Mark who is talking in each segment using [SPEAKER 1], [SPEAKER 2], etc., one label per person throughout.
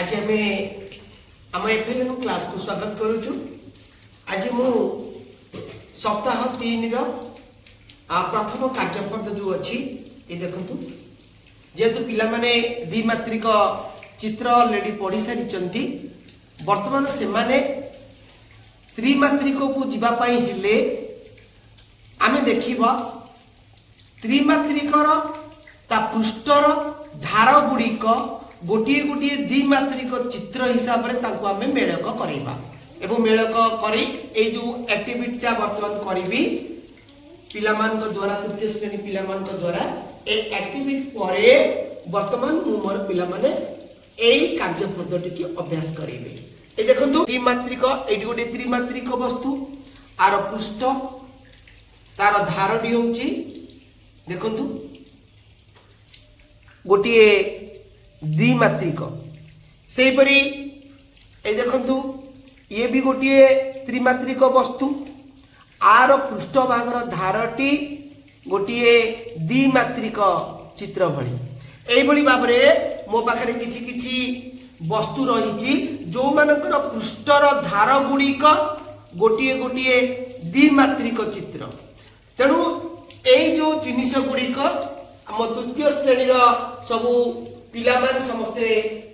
[SPEAKER 1] आज आम FLN class को स्वागत करुचु। आज मु सप्ताह 3 प्रथम कार्यपद जो अच्छी ये देखु जेहेतु पिला माने द्विमात्रिक चित्र ऑलरेडी पढ़ी सारी वर्तमान से माने त्रिमात्रिक को जीवाई हेले आमे देखिबा त्रिमात्रिकर ता पृष्ठर धार गुड़िक गोटे गोटे द्विमात्रिक चित्र हिसाब से आमे मेलक करवा एवं मेलक करी ए जो एक्टिविटी वर्तमान करी पिलामान द्वारा तृतीय श्रेणी पिलामान द्वारा ए एक्टिविटी परे वर्तमान मु मोर पिला माने एई कार्य पद्धति अभ्यास करेंगे। ए देखो द्विमात्रिक एटी गोटे त्रिमात्रिक वस्तु आर पृष्ठ तार धारटी होची देखो गोटे द्विमात्रिक से परी ए देखो ये भी गोटे त्रिमात्रिक वस्तु आर पृष्ठ भागर धारटी गोटे द्विमात्रिक चित्र भली एभली भाव मो पाखे किछि किछि वस्तु रही जो मानकर पृष्ठर धार गुड़िक गोटे गोटे द्विमात्रिक चित्र तेणु यही जो जिनिस गुड़िक आम तृतीय श्रेणी सबू पिला समस्ते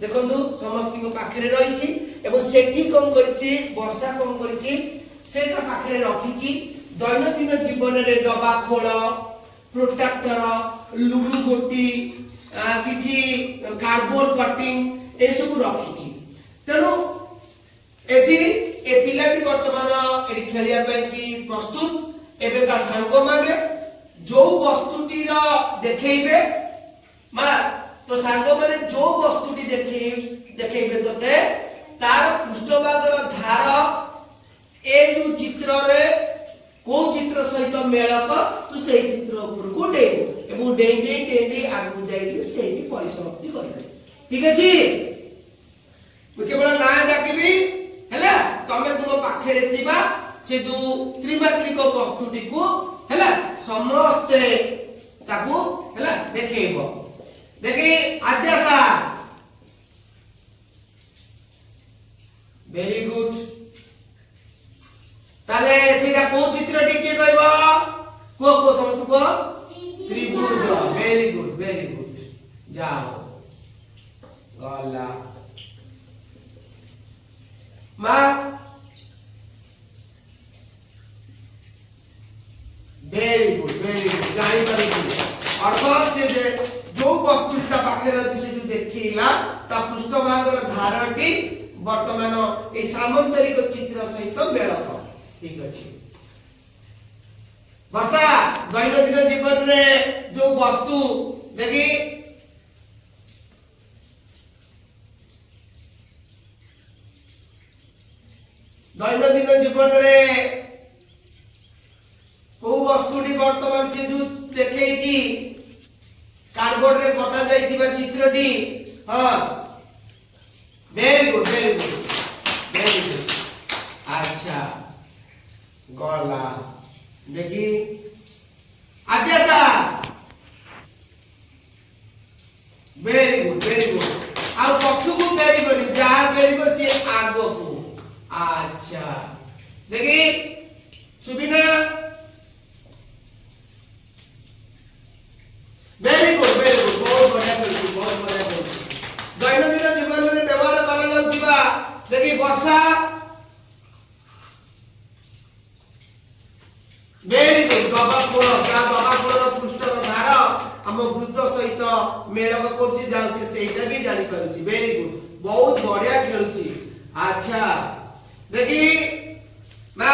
[SPEAKER 1] देखु समस्त पाखे रही सेठी कौन करी वर्षा कौन करी पाखे रखी दैनंदिन जीवन में डबा खोल प्रोटेक्टर लुडु गोटी किसी कार्डबोर्ड कटिंग ये सब रखी तेणु ए पिलाटी वर्तमान ये खेलिया प्रस्तुत एवं सांग माने जो वस्तुटी देखेबे मां तो सांग माने जो वस्तुटी देखेबे तोते तार पृष्ठभागर धार ए जो चित्र रे को चित्र सहित मेलक तू से चित्र ऊपर को डेइबो एवं डेई आगु जाई से परिसमाप्ति करबे। ठीक अछि मु केवल ना डाकिबी हैला तमे तुम पाखे रेतिबा से जो त्रिमात्रिक वस्तुटी को हैला समस्त ताको हैला देखेबो देखि आद्यासा वेरी गुड ताले सेटा को चित्रटी के कहबो को समझ को त्रिभुज वेरी गुड जाओ गला मा वेरी गुड जानी पारे अर्थात से जो वस्तुटा पाखे अछि से जो देखिला ता पृष्ठभागर धारटी वर्तमान ए सामंतरिक चित्र सहित मेलक। ठीक अछि वर्षा दैनंदिन जीवन में जो वस्तु देखी दैनंदिन जीवन में को वस्तुटी वर्तमान से जो देखे कार्डबोर्ड रे कटा जाइतिबा चित्रटी हां वेरी गुड अच्छा गला देखी आद्यासा वेरी गुड आ पक्षु को वेरी गुड जहां वेरी गुड से आगो को अच्छा देखी सुबिना वेरी गुड बहुत बढ़िया दैनंदिन जीवन में व्यवहार करा जाउतिबा देखी वर्षा वेरी गुड बाबा कोण पृष्ठर धार हम वृत्त सहित मेलक करछि जाउछि सेटा भी जानि पारुछि वेरी गुड बहुत बढ़िया खेलुछि। अच्छा देखी मा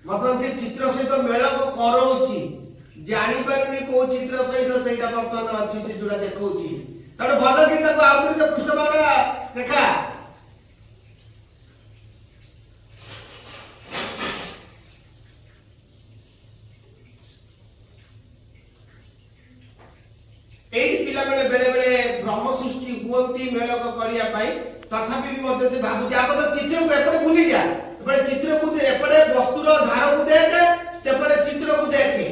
[SPEAKER 1] मतलब से चित्र सहित मेलक करौची जानि पारुनी को चित्र सहित सेटा वर्तमान अछि से जुड़ा देखौची तड भलो कि ताको आउरी से पृष्ठभाग देखा एई पिला माने बेले बेले भ्रम सृष्टि हुअंती मेलक करिया पाई तथापि भी मध्य से भाबु जा को चित्र को एपटे भूली जा एपटे चित्र को एपटे वस्तुर धार को देखे सेपटे चित्र को देखे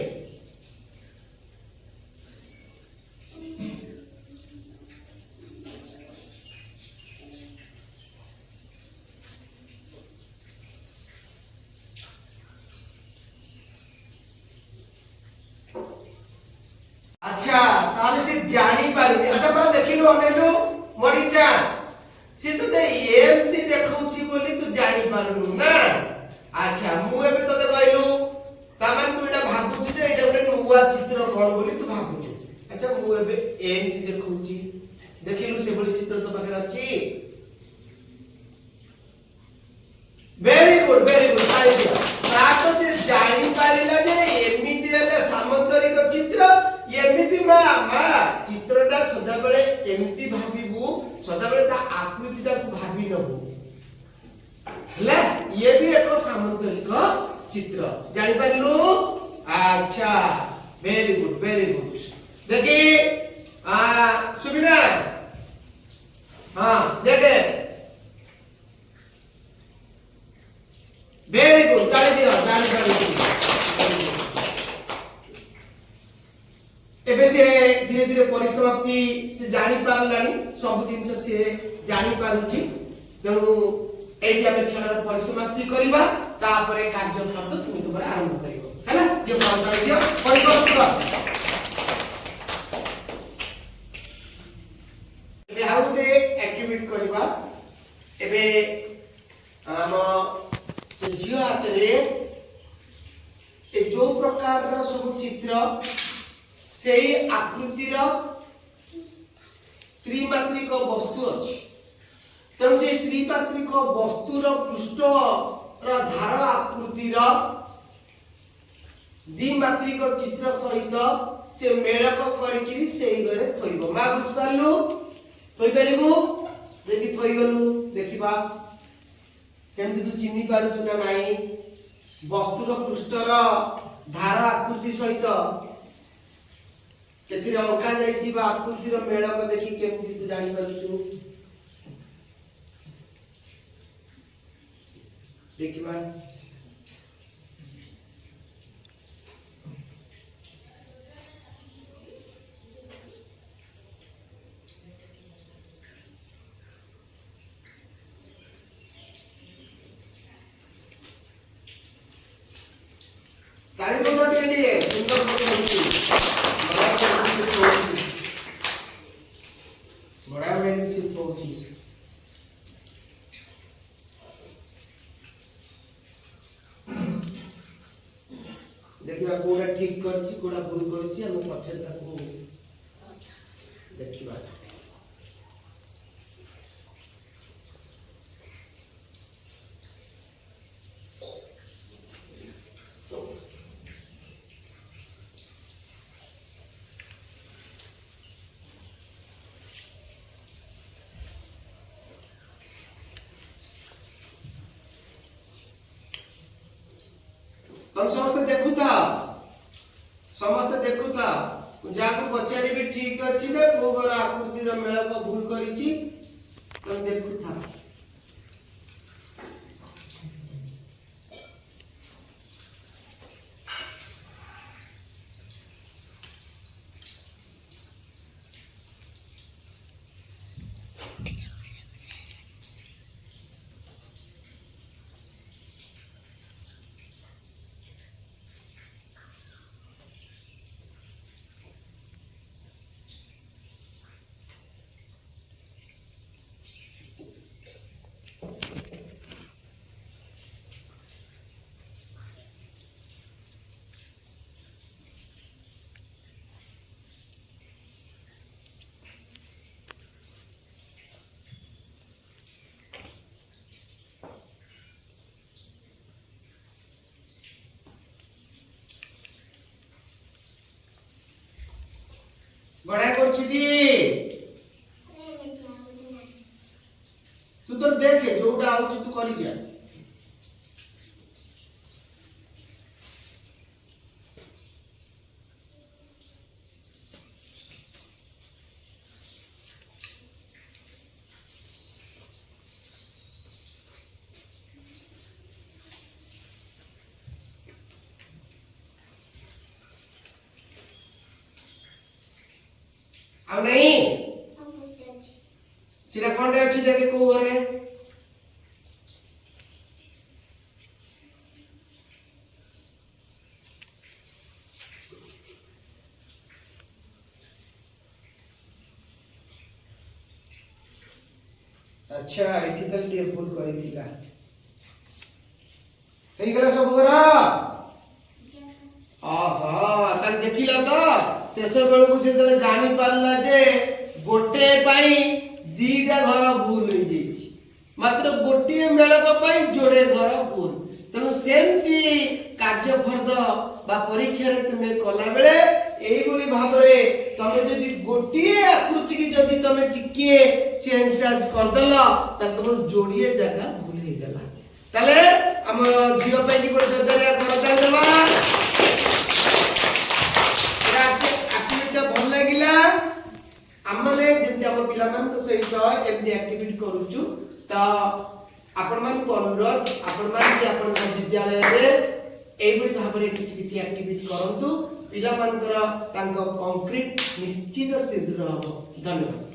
[SPEAKER 1] अच्छा ताले से जानी पारि अच्छा मैं देखिलो अनेलो मरिचा से तो एमती देखौची बोली तू जानी पारुनु ना अच्छा मु एबे तते कहलु तामान तू एटा भाबुची जे एटा ଗୋଟେ नुवा चित्र कोन बोली तू भाबुची अच्छा मु एबे एमती देखौची देखिलु से बोली चित्र तो पाखरा अछि वेरी गुड आइडिया ताको जे जानी पारिला जे एमिति हेले सामंतरिक चित्र एमिति मा चित्रटा सदा बेले एमिति भाबिबु सदा बेले ता आकृतिटा को भाबी नबु हला ये भी एक सामंतरिक चित्र जानि पारिलु अच्छा वेरी गुड देखि सुबिना हां देखे वेरी गुड जानि पारिलु एबे से धीरे धीरे परिसमाप्ति से जानी पारलानी सब जिंस से जानी पारुची तेणु एटी आमे खेलर परिसमाप्ति करिबा तापरे कार्यक्रम तो तुम तुमरा आरंभ करिवो हैला ये बात दियो परिसमाप्ति कर एबे आउटे एक्टिविटी करिबा एबे हम से जियो हातरे ए जो प्रकार रा सब चित्र सेही आकृतिर त्रिमात्रिक वस्तु अछि तेणु से त्रिमात्रिक वस्तुर पृष्ठ र धार आकृतिर द्विमात्रिक चित्र सहित से मेलक करिकिरी सेही गरे थइबो मा बुझ पारलु थइ परिबु देखि थइ गलु देखिबा केमति तू चिन्नी पारुछु ना नाही वस्तुर पृष्ठर धार आकृति सहित केथिरे अंका जाइतिबा आकृतिर मेलक देखि केमति तू जानि पारुछु देखिबा ताली तो टेंडी सुंदर फोटो होची बड़ा बड़ा निश्चित होची देखिबा कोडा ठीक करछि कोडा भूल करछि हम पछे ताको देखिबा तुम समस्त देखुता जाको पचारि भी ठीक अछि ने कोबर आकृति र मेल को भूल करिछि तुम देखुता बड़ा करछि दी तू तो देखे जोटा आउछि तू करि जा आ नहीं सीधा कौन रे अछि देखे को घरे अच्छा एठी तल टे फुल करी थिला हेई गला सब घर आहा तार देखिला तो शेष बेल को से तले जानि पारला जे गोटे पाई दीटा घर भूल होई जेछि मात्र गोटे मेळक पाई जोड़े घर भूल तनो सेमती कार्य फर्द बा परीक्षा रे तुमे कला बेले एई बोली भाबरे तमे जदी गोटे आकृति की जदी तमे टिके चेंज चार्ज कर दला त तुम जोड़िए जगह भूल हे गला तले हम जीव पे की कोड जोदरिया करता देबा भल लगिला आमने जेमति हम पिला मान सहित एमती एक्टिविटी करूछु त आपण मान को अनुरोध आपण मान कि आपण विद्यालय रे एबडी भाबरे किछि एक्टिविटी करंतु पिला मान कर तांको कंक्रीट निश्चित स्थिति रहबो धन्यवाद।